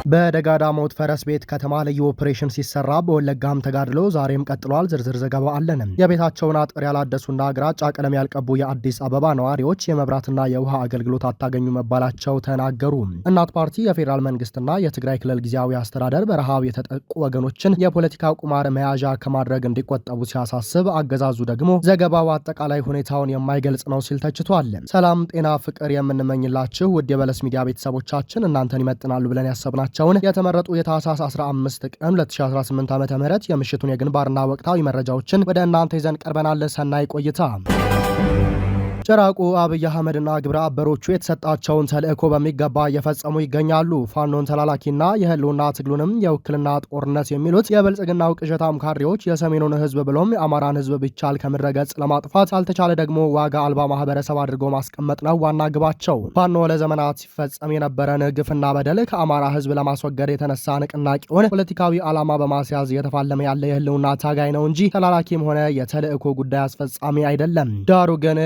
በደጋዳሞት ፈረስ ቤት ከተማ ልዩ ኦፕሬሽን ሲሰራ በወለጋም ተጋድሎ ዛሬም ቀጥሏል። ዝርዝር ዘገባ አለን። የቤታቸውን አጥር ያላደሱና ግራጫ ቀለም ያልቀቡ የአዲስ አበባ ነዋሪዎች የመብራትና የውሃ አገልግሎት አታገኙ መባላቸው ተናገሩ። እናት ፓርቲ የፌዴራል መንግስትና የትግራይ ክልል ጊዜያዊ አስተዳደር በረሃብ የተጠቁ ወገኖችን የፖለቲካ ቁማር መያዣ ከማድረግ እንዲቆጠቡ ሲያሳስብ፣ አገዛዙ ደግሞ ዘገባው አጠቃላይ ሁኔታውን የማይገልጽ ነው ሲል ተችቷል። ሰላም፣ ጤና፣ ፍቅር የምንመኝላችሁ ውድ የበለስ ሚዲያ ቤተሰቦቻችን እናንተን ይመጥናሉ ብለን ያሰብናቸው የተመረጡ የታህሳስ 15 ቀን 2018 ዓ.ም የምሽቱን የግንባርና ወቅታዊ መረጃዎችን ወደ እናንተ ይዘን ቀርበናል። ሰናይ ቆይታ። ጭራቁ አብይ አህመድና ግብረ አበሮቹ የተሰጣቸውን ተልእኮ በሚገባ እየፈጸሙ ይገኛሉ። ፋኖን ተላላኪና የህልውና ትግሉንም የውክልና ጦርነት የሚሉት የብልጽግናው ቅዠታም ካድሬዎች የሰሜኑን ህዝብ ብሎም የአማራን ህዝብ ቢቻል ከምድረ ገጽ ለማጥፋት ካልተቻለ ደግሞ ዋጋ አልባ ማህበረሰብ አድርጎ ማስቀመጥ ነው ዋና ግባቸው። ፋኖ ለዘመናት ሲፈጸም የነበረን ግፍና በደል ከአማራ ህዝብ ለማስወገድ የተነሳ ንቅናቄውን ፖለቲካዊ ዓላማ በማስያዝ እየተፋለመ ያለ የህልውና ታጋይ ነው እንጂ ተላላኪም ሆነ የተልእኮ ጉዳይ አስፈጻሚ አይደለም። ዳሩ ግን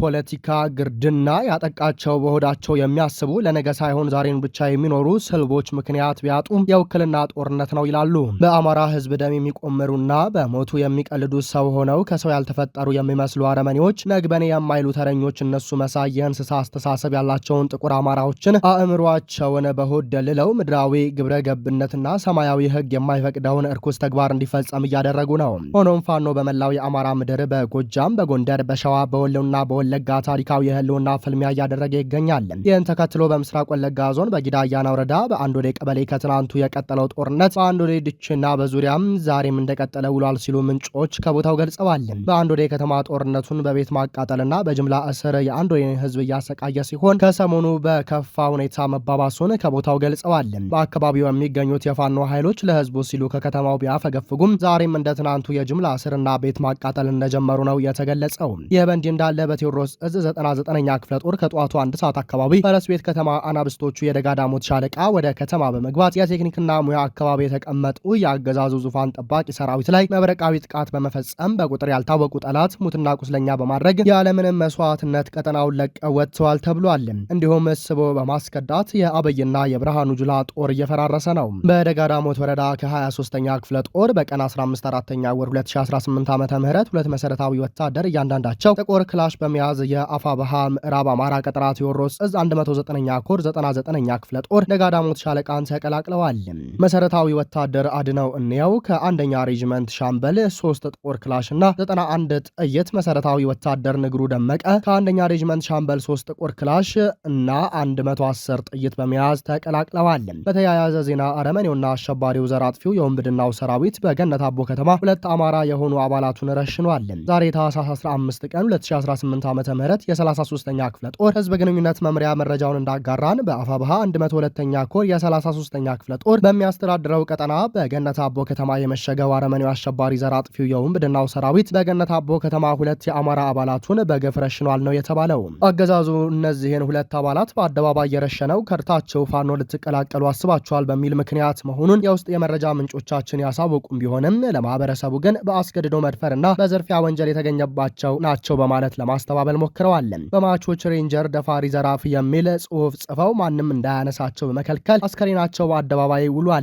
ፖለቲካ ግርድና ያጠቃቸው በሆዳቸው የሚያስቡ ለነገ ሳይሆን ዛሬን ብቻ የሚኖሩ ስልቦች ምክንያት ቢያጡ የውክልና ጦርነት ነው ይላሉ። በአማራ ህዝብ ደም የሚቆምሩና በሞቱ የሚቀልዱ ሰው ሆነው ከሰው ያልተፈጠሩ የሚመስሉ አረመኔዎች፣ ነግበኔ የማይሉ ተረኞች፣ እነሱ መሳይ የእንስሳ አስተሳሰብ ያላቸውን ጥቁር አማራዎችን አእምሯቸውን በሆድ ደልለው ምድራዊ ግብረ ገብነትና ሰማያዊ ህግ የማይፈቅደውን እርኩስ ተግባር እንዲፈጸም እያደረጉ ነው። ሆኖም ፋኖ በመላው የአማራ ምድር በጎጃም፣ በጎንደር፣ በሸዋ፣ በወሎና በወለጋ ታሪካዊ የህልውና ፍልሚያ እያደረገ ይገኛል። ይህን ተከትሎ በምስራቅ ወለጋ ዞን በጊዳ አያና ወረዳ በአንዶዴ ቀበሌ ከትናንቱ የቀጠለው ጦርነት በአንዶዴ ድችና በዙሪያም ዛሬም እንደቀጠለ ውሏል ሲሉ ምንጮች ከቦታው ገልጸዋል። በአንዶዴ ከተማ ጦርነቱን በቤት ማቃጠልና በጅምላ እስር የአንዶዴን ህዝብ እያሰቃየ ሲሆን ከሰሞኑ በከፋ ሁኔታ መባባሱን ከቦታው ገልጸዋል። በአካባቢው የሚገኙት የፋኖ ኃይሎች ለህዝቡ ሲሉ ከከተማው ቢያፈገፍጉም ዛሬም እንደ ትናንቱ የጅምላ እስርና ቤት ማቃጠል እንደጀመሩ ነው የተገለጸው። ይህ በእንዲህ እንዳለ በቴዎድሮስ እዝ 99ኛ ክፍለ ጦር ከጠዋቱ 1 ሰዓት አካባቢ ፈረስ ቤት ከተማ አናብስቶቹ የደጋዳሞት ሻለቃ ወደ ከተማ በመግባት የቴክኒክና ሙያ አካባቢ የተቀመጡ የአገዛዙ ዙፋን ጠባቂ ሰራዊት ላይ መብረቃዊ ጥቃት በመፈጸም በቁጥር ያልታወቁ ጠላት ሙትና ቁስለኛ በማድረግ ያለምንም መስዋዕትነት ቀጠናውን ለቀው ወጥተዋል ተብሏል። እንዲሁም ስቦ በማስከዳት የአብይና የብርሃኑ ጁላ ጦር እየፈራረሰ ነው። በደጋዳሞት ወረዳ ከ23ኛ ክፍለ ጦር በቀን 15 4ኛ ወር 2018 ዓ.ም ሁለት መሰረታዊ ወታደር እያንዳንዳቸው ጥቁር ክላሽ በመያዝ የአፋብሃ ምዕራብ አማራ ቀጠና ቴዎድሮስ እዝ 109ኛ ኮር 99ኛ ክፍለ ጦር ደጋዳሞት ሻለቃን ተቀላቅለዋል። መሰረታዊ ወታደር አድነው እንየው ከአንደኛ ሬጂመንት ሻምበል 3 ጦር ክላሽ እና 91 ጥይት፣ መሰረታዊ ወታደር ንግሩ ደመቀ ከአንደኛ ሬጂመንት ሻምበል 3 ጦር ክላሽ እና 110 ጥይት በመያዝ ተቀላቅለዋል። በተያያዘ ዜና አረመኔውና አሸባሪው ዘር አጥፊው የወንብድናው ሰራዊት በገነት አቦ ከተማ ሁለት አማራ የሆኑ አባላቱን ረሽኗል። ዛሬ ታህሳስ 15 ቀን 2018 ዓ.ም የ33ኛ ክፍለ ጦር ህዝብ ግንኙነት መምሪያ መረጃውን እንዳጋራን በአፋብሃ 102ኛ ኮር የ33ኛ ክፍለ ጦር በሚያስተዳድረው ቀጠና በገነት አቦ ከተማ የመሸገው አረመኔው አሸባሪ ዘር አጥፊው የወንብድናው ሰራዊት በገነት አቦ ከተማ ሁለት የአማራ አባላቱን በገፍ ረሽኗል ነው የተባለው። አገዛዙ እነዚህን ሁለት አባላት በአደባባይ የረሸነው ከርታቸው ፋኖ ልትቀላቀሉ አስባቸዋል በሚል ምክንያት መሆኑን የውስጥ የመረጃ ምንጮቻችን ያሳወቁም ቢሆንም ለማህበረሰቡ ግን በአስገድዶ መድፈርና በዝርፊያ ወንጀል የተገኘባቸው ናቸው በማለት ለማስተባበል ሞክረዋል። በማቾች ሬንጀር ደፋሪ ዘራፍ የሚል ጽሑፍ ጽፈው ማንም እንዳያነሳቸው በመከልከል አስከሬናቸው በአደባባይ ውሏል።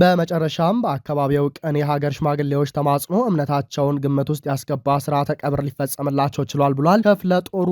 በመጨረሻም በአካባቢው ቀን የሀገር ሽማግሌዎች ተማጽኖ እምነታቸውን ግምት ውስጥ ያስገባ ስርዓተ ቀብር ሊፈጸምላቸው ችሏል ብሏል ክፍለ ጦሩ።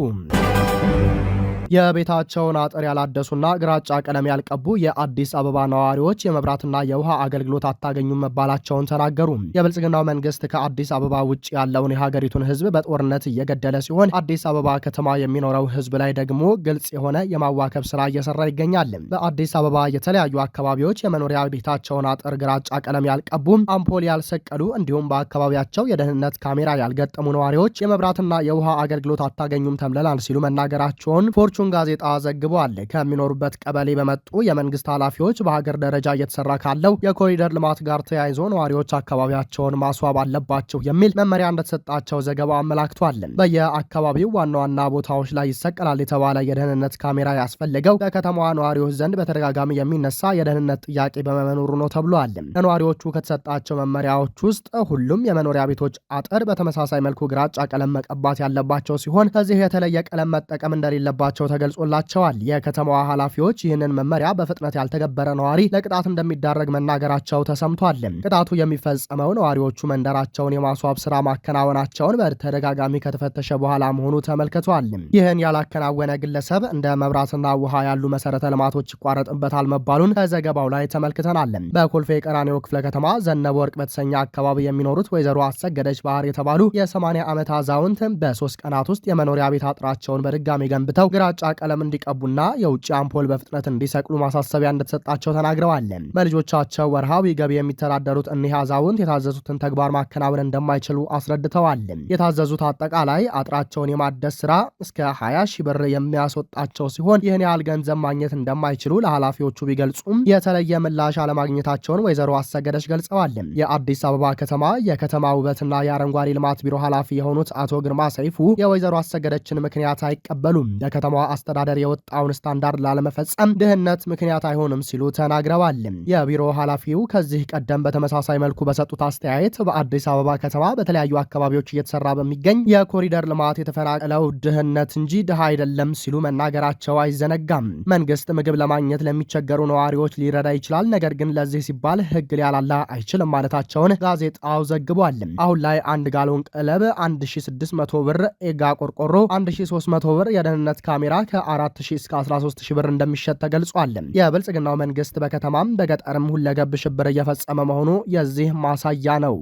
የቤታቸውን አጥር ያላደሱና ግራጫ ቀለም ያልቀቡ የአዲስ አበባ ነዋሪዎች የመብራትና የውሃ አገልግሎት አታገኙም መባላቸውን ተናገሩ። የብልጽግናው መንግስት ከአዲስ አበባ ውጭ ያለውን የሀገሪቱን ህዝብ በጦርነት እየገደለ ሲሆን አዲስ አበባ ከተማ የሚኖረው ህዝብ ላይ ደግሞ ግልጽ የሆነ የማዋከብ ስራ እየሰራ ይገኛል። በአዲስ አበባ የተለያዩ አካባቢዎች የመኖሪያ ቤታቸውን አጥር ግራጫ ቀለም ያልቀቡ፣ አምፖል ያልሰቀሉ እንዲሁም በአካባቢያቸው የደህንነት ካሜራ ያልገጠሙ ነዋሪዎች የመብራትና የውሃ አገልግሎት አታገኙም ተብለናል ሲሉ መናገራቸውን ፎርቹን ጋዜጣ ዘግቧል። ከሚኖሩበት ቀበሌ በመጡ የመንግስት ኃላፊዎች በሀገር ደረጃ እየተሰራ ካለው የኮሪደር ልማት ጋር ተያይዞ ነዋሪዎች አካባቢያቸውን ማስዋብ አለባቸው የሚል መመሪያ እንደተሰጣቸው ዘገባው አመላክቷል። በየአካባቢው ዋና ዋና ቦታዎች ላይ ይሰቀላል የተባለ የደህንነት ካሜራ ያስፈለገው በከተማዋ ነዋሪዎች ዘንድ በተደጋጋሚ የሚነሳ የደህንነት ጥያቄ በመኖሩ ነው ተብሏል። ለነዋሪዎቹ ከተሰጣቸው መመሪያዎች ውስጥ ሁሉም የመኖሪያ ቤቶች አጥር በተመሳሳይ መልኩ ግራጫ ቀለም መቀባት ያለባቸው ሲሆን ከዚህ የተለየ ቀለም መጠቀም እንደሌለባቸው ተገልጾላቸዋል። የከተማዋ ኃላፊዎች ይህንን መመሪያ በፍጥነት ያልተገበረ ነዋሪ ለቅጣት እንደሚዳረግ መናገራቸው ተሰምቷል። ቅጣቱ የሚፈጸመው ነዋሪዎቹ መንደራቸውን የማስዋብ ስራ ማከናወናቸውን በተደጋጋሚ ከተፈተሸ በኋላ መሆኑ ተመልክቷል። ይህን ያላከናወነ ግለሰብ እንደ መብራትና ውሃ ያሉ መሰረተ ልማቶች ይቋረጥበታል መባሉን ከዘገባው ላይ ተመልክተናል። በኮልፌ ቀራኒዮ ክፍለ ከተማ ዘነበ ወርቅ በተሰኘ አካባቢ የሚኖሩት ወይዘሮ አሰገደች ባህር የተባሉ የ80 ዓመት አዛውንት በ3 ቀናት ውስጥ የመኖሪያ ቤት አጥራቸውን በድጋሚ ገንብተው ግራጫ ቀለም እንዲቀቡና የውጭ አምፖል በፍጥነት እንዲሰቅሉ ማሳሰቢያ እንደተሰጣቸው ተናግረዋል። በልጆቻቸው ወርሃዊ ገቢ የሚተዳደሩት እኒህ አዛውንት የታዘዙትን ተግባር ማከናወን እንደማይችሉ አስረድተዋል። የታዘዙት አጠቃላይ አጥራቸውን የማደስ ስራ እስከ 20 ሺህ ብር የሚያስወጣቸው ሲሆን ይህን ያህል ገንዘብ ማግኘት እንደማይችሉ ለኃላፊዎቹ ቢገልጹም የተለየ ምላሽ አለማግኘታቸውን ወይዘሮ አሰገደች ገልጸዋል። የአዲስ አበባ የከተማ ውበትና የአረንጓዴ ልማት ቢሮ ኃላፊ የሆኑት አቶ ግርማ ሰይፉ የወይዘሮ አሰገደችን ምክንያት አይቀበሉም። በከተማዋ አስተዳደር የወጣውን ስታንዳርድ ላለመፈጸም ድህነት ምክንያት አይሆንም ሲሉ ተናግረዋል። የቢሮ ኃላፊው ከዚህ ቀደም በተመሳሳይ መልኩ በሰጡት አስተያየት በአዲስ አበባ ከተማ በተለያዩ አካባቢዎች እየተሰራ በሚገኝ የኮሪደር ልማት የተፈናቀለው ድህነት እንጂ ድሃ አይደለም ሲሉ መናገራቸው አይዘነጋም። መንግስት ምግብ ለማግኘት ለሚቸገሩ ነዋሪዎች ሊረዳ ይችላል፣ ነገር ግን ለዚህ ሲባል ህግ ሊያላላ አይችልም ማለታቸውን ጋዜጣው ዘግቧል። አሁን ላይ አንድ ጋሎን ቀለብ 1600 ብር፣ ኤጋ ቆርቆሮ 1300 ብር፣ የደህንነት ካሜራ ከ4000 እስከ 13000 ብር እንደሚሸጥ ተገልጿል። የብልጽግናው መንግስት በከተማም በገጠርም ሁለገብ ሽብር እየፈጸመ መሆኑ የዚህ ማሳያ ነው።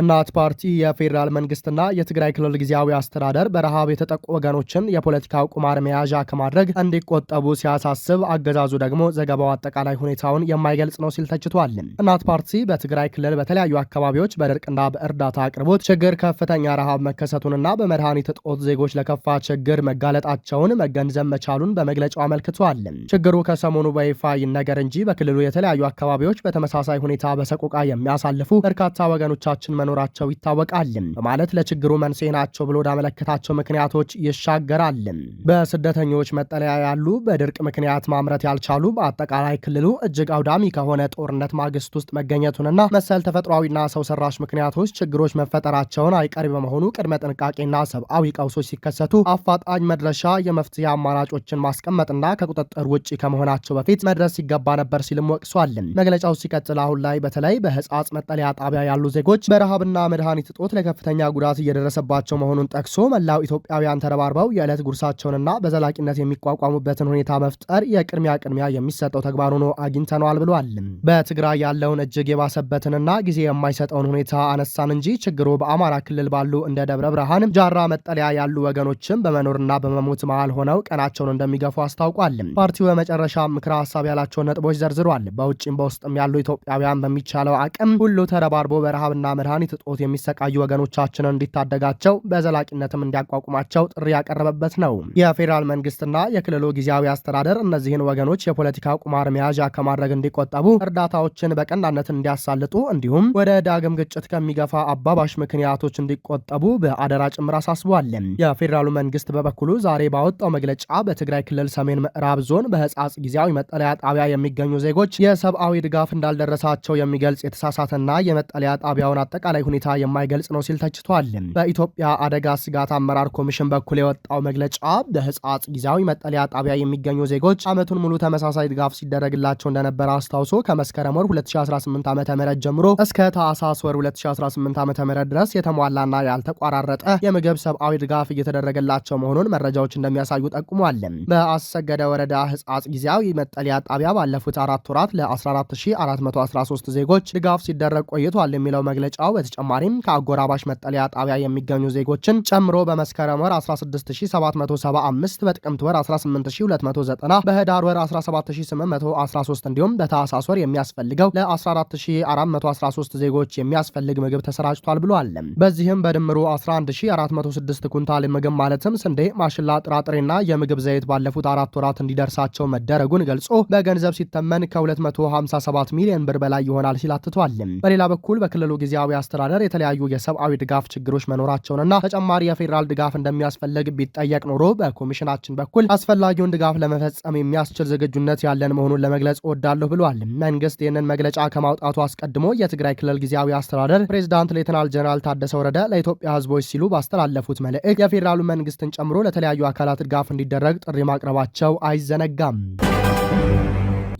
እናት ፓርቲ የፌዴራል መንግስትና የትግራይ ክልል ጊዜያዊ አስተዳደር በረሃብ የተጠቁ ወገኖችን የፖለቲካው ቁማር መያዣ ከማድረግ እንዲቆጠቡ ሲያሳስብ፣ አገዛዙ ደግሞ ዘገባው አጠቃላይ ሁኔታውን የማይገልጽ ነው ሲል ተችቷል። እናት ፓርቲ በትግራይ ክልል በተለያዩ አካባቢዎች በድርቅና በእርዳታ አቅርቦት ችግር ከፍተኛ ረሃብ መከሰቱንና በመድኃኒት እጦት ዜጎች ለከፋ ችግር መጋለጣቸውን መገንዘብ መቻሉን በመግለጫው አመልክቷል። ችግሩ ከሰሞኑ በይፋ ይነገር እንጂ በክልሉ የተለያዩ አካባቢዎች በተመሳሳይ ሁኔታ በሰቆቃ የሚያሳልፉ በርካታ ወገኖቻችን መኖራቸው ይታወቃል በማለት ለችግሩ መንስኤ ናቸው ብሎ ወዳመለከታቸው ምክንያቶች ይሻገራል። በስደተኞች መጠለያ ያሉ፣ በድርቅ ምክንያት ማምረት ያልቻሉ፣ በአጠቃላይ ክልሉ እጅግ አውዳሚ ከሆነ ጦርነት ማግስት ውስጥ መገኘቱንና መሰል ተፈጥሯዊና ሰው ሰራሽ ምክንያቶች ችግሮች መፈጠራቸውን አይቀሪ በመሆኑ ቅድመ ጥንቃቄና ሰብአዊ ቀውሶች ሲከሰቱ አፋጣኝ መድረሻ የመፍትሄ አማራጮችን ማስቀመጥና ከቁጥጥር ውጭ ከመሆናቸው በፊት መድረስ ሲገባ ነበር ሲልም ወቅሷል። መግለጫው ሲቀጥል አሁን ላይ በተለይ በህጻጽ መጠለያ ጣቢያ ያሉ ዜጎች በረሃብና መድኃኒት እጦት ለከፍተኛ ጉዳት እየደረሰባቸው መሆኑን ጠቅሶ መላው ኢትዮጵያውያን ተረባርበው የዕለት ጉርሳቸውንና በዘላቂነት የሚቋቋሙበትን ሁኔታ መፍጠር የቅድሚያ የሚሰጠው ተግባር ሆኖ አግኝተነዋል ብሏል። በትግራይ ያለውን እጅግ የባሰበትንና ጊዜ የማይሰጠውን ሁኔታ አነሳን እንጂ ችግሩ በአማራ ክልል ባሉ እንደ ደብረ ብርሃን፣ ጃራ መጠለያ ያሉ ወገኖችም በመኖርና በመሞት መሃል ሆነው ቀናቸውን እንደሚገፉ አስታውቋል። ፓርቲው በመጨረሻ ምክረ ሀሳብ ያላቸውን ነጥቦች ዘርዝሯል። በውጭም በውስጥም ያሉ ኢትዮጵያውያን በሚቻለው አቅም ሁሉ ተረባርቦ በረሃብና መድኃኒት እጦት የሚሰቃዩ ወገኖቻችንን እንዲታደጋቸው በዘላቂነትም እንዲያቋቁማቸው ጥሪ ያቀረበበት ነው። የፌዴራል መንግስትና የክልሉ ጊዜያዊ አስተዳደር እነዚህን ወገኖች የፖለቲካ ቁማር መያዣ ከማድረግ እንዲቆጠቡ፣ እርዳታዎችን በቀናነት እንዲያሳልጡ እንዲሁም ወደ ዳግም ግጭት ከሚገፋ አባባሽ ምክንያቶች እንዲቆጠቡ በአደራ ጭምር አሳስቧል። የፌዴራሉ መንግስት በበኩሉ ዛሬ ባወጣው መግለጫ በትግራይ ክልል ሰሜን ምዕራብ ዞን በህጻጽ ጊዜያዊ መጠለያ ጣቢያ የሚገኙ ዜጎች የሰብአዊ ድጋፍ እንዳልደረሳቸው የሚገልጽ የተሳሳተና የመጠለያ ጣቢያውን አጠቃላይ ሁኔታ የማይገልጽ ነው ሲል ተችቷል። በኢትዮጵያ አደጋ ስጋት አመራር ኮሚሽን በኩል የወጣው መግለጫ በህጻጽ ጊዜያዊ መጠለያ ጣቢያ የሚገኙ ዜጎች ዓመቱን ሙሉ ተመሳሳይ ድጋፍ ሲደረግላቸው እንደነበረ አስታውሶ ከመስከረም ወር 2018 ዓ.ም ጀምሮ እስከ ታህሳስ ወር 2018 ዓ.ም ድረስ የተሟላና ያልተቋራረጠ የምግብ ሰብአዊ ድጋፍ እየተደረገላቸው መሆኑን መረጃዎች እንደሚያሳዩ ጠቁሟል። በአሰገደ ወረዳ ህጻጽ ጊዜያዊ መጠለያ ጣቢያ ባለፉት 4 ወራት ለ14413 ዜጎች ድጋፍ ሲደረግ ቆይቷል የሚለው መግለጫው በተጨማሪም ከአጎራባሽ መጠለያ ጣቢያ የሚገኙ ዜጎችን ጨምሮ በመስከረም ወር 16775፣ በጥቅምት ወር 18290፣ በህዳር ወር 17813 እንዲሁም በታህሳስ ወር የሚያስፈልገው ለ14413 ዜጎች የሚያስፈልግ ምግብ ተሰራጭቷል ብሏል። በዚህም በድምሩ 11406 ኩንታል ምግብ ማለትም ስንዴ፣ ማሽላ፣ ጥራጥሬና የምግብ ዘይት ባለፉት 4 ወራት እንዲደርሳቸው መደረጉን ገልጾ በገንዘብ ሲተመን ከ257 ሚሊዮን ብር በላይ ይሆናል ሲል አትቷል። በሌላ በኩል በክልሉ ጊዜያዊ አስተዳደር የተለያዩ የሰብአዊ ድጋፍ ችግሮች መኖራቸውንና ተጨማሪ የፌዴራል ድጋፍ እንደሚያስፈልግ ቢጠየቅ ኖሮ በኮሚሽናችን በኩል አስፈላጊውን ድጋፍ ለመፈጸም የሚያስችል ዝግጁነት ያለን መሆኑን ለመግለጽ እወዳለሁ ብሏል። መንግስት ይህንን መግለጫ ከማውጣቱ አስቀድሞ የትግራይ ክልል ጊዜያዊ አስተዳደር ፕሬዝዳንት ሌተናል ጀነራል ታደሰ ወረደ ለኢትዮጵያ ህዝቦች ሲሉ ባስተላለፉት መልእክት የፌዴራሉ መንግስትን ጨምሮ ለተለያዩ አካላት ድጋፍ እንዲደረግ ጥሪ ማቅረባቸው አይዘነጋም።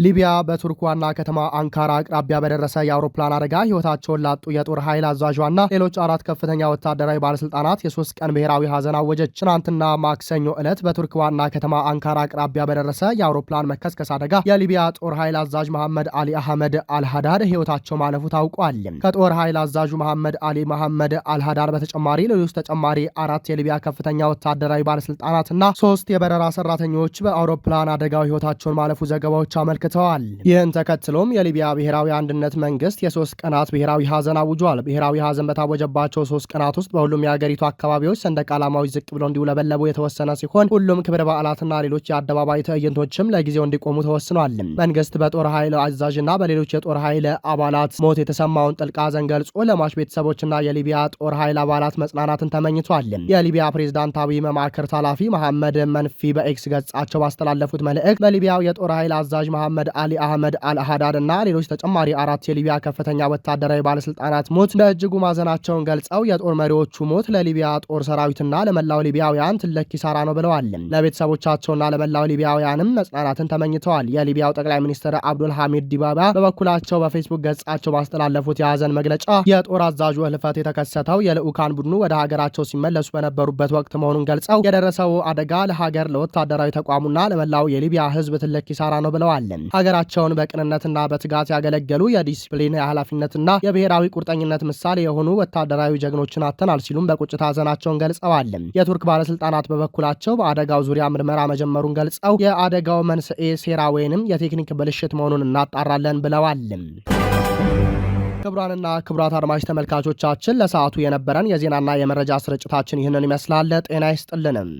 ሊቢያ በቱርክ ዋና ከተማ አንካራ አቅራቢያ በደረሰ የአውሮፕላን አደጋ ህይወታቸውን ላጡ የጦር ኃይል አዛዧና ሌሎች 4 ከፍተኛ ወታደራዊ ባለስልጣናት የ3 ቀን ብሔራዊ ሀዘን አወጀች። ትናንትና ማክሰኞ ዕለት በቱርክ ዋና ከተማ አንካራ አቅራቢያ በደረሰ የአውሮፕላን መከስከስ አደጋ የሊቢያ ጦር ኃይል አዛዥ መሐመድ አሊ አህመድ አልሃዳድ ህይወታቸው ማለፉ ታውቋል። ከጦር ኃይል አዛዡ መሐመድ አሊ መሐመድ አልሃዳድ በተጨማሪ ሌሎች ተጨማሪ 4 የሊቢያ ከፍተኛ ወታደራዊ ባለስልጣናትና 3 የበረራ ሰራተኞች በአውሮፕላን አደጋው ህይወታቸውን ማለፉ ዘገባዎች አመልክተዋል። ይህን ተከትሎም የሊቢያ ብሔራዊ አንድነት መንግስት የ3 ቀናት ብሔራዊ ሀዘን አውጇል። ብሔራዊ ሀዘን በታወጀባቸው 3 ቀናት ውስጥ በሁሉም የሀገሪቱ አካባቢዎች ሰንደቅ ዓላማዎች ዝቅ ብለው እንዲውለበለቡ የተወሰነ ሲሆን ሁሉም ክብረ በዓላትና ሌሎች የአደባባይ ትዕይንቶችም ለጊዜው እንዲቆሙ ተወስኗል። መንግስት በጦር ኃይል አዛዥና በሌሎች የጦር ኃይል አባላት ሞት የተሰማውን ጥልቅ ሀዘን ገልጾ ለሟች ቤተሰቦችና የሊቢያ ጦር ኃይል አባላት መጽናናትን ተመኝቷል። የሊቢያ ፕሬዝዳንታዊ መማክርት ኃላፊ መሐመድ መንፊ በኤክስ ገጻቸው ባስተላለፉት መልእክት በሊቢያው የጦር ኃይል አዛዥ መሐመድ አሊ አህመድ አልሃዳድ እና ሌሎች ተጨማሪ 4 የሊቢያ ከፍተኛ ወታደራዊ ባለስልጣናት ሞት በእጅጉ ማዘናቸውን ገልጸው የጦር መሪዎቹ ሞት ለሊቢያ ጦር ሰራዊትና ለመላው ሊቢያውያን ትልቅ ኪሳራ ነው ብለዋል። ለቤተሰቦቻቸውና ለመላው ሊቢያውያንም መጽናናትን ተመኝተዋል። የሊቢያው ጠቅላይ ሚኒስትር አብዱል ሐሚድ ዲባባ በበኩላቸው በፌስቡክ ገጻቸው ባስተላለፉት የሀዘን መግለጫ የጦር አዛዡ ህልፈት የተከሰተው የልዑካን ቡድኑ ወደ ሀገራቸው ሲመለሱ በነበሩበት ወቅት መሆኑን ገልጸው የደረሰው አደጋ ለሀገር ለወታደራዊ ተቋሙና ለመላው የሊቢያ ህዝብ ትልቅ ኪሳራ ነው ብለዋል። ሀገራቸውን በቅንነትና በትጋት ያገለገሉ የዲሲፕሊን የኃላፊነትና የብሔራዊ ቁርጠኝነት ምሳሌ የሆኑ ወታደራዊ ጀግኖችን አጥተናል ሲሉም በቁጭት ሀዘናቸውን ገልጸዋል። የቱርክ ባለስልጣናት በበኩላቸው በአደጋው ዙሪያ ምርመራ መጀመሩን ገልጸው የአደጋው መንስኤ ሴራ ወይንም የቴክኒክ ብልሽት መሆኑን እናጣራለን ብለዋል። ክቡራንና ክቡራት አድማጭ ተመልካቾቻችን ለሰዓቱ የነበረን የዜናና የመረጃ ስርጭታችን ይህንን ይመስላል። ጤና ይስጥልንም።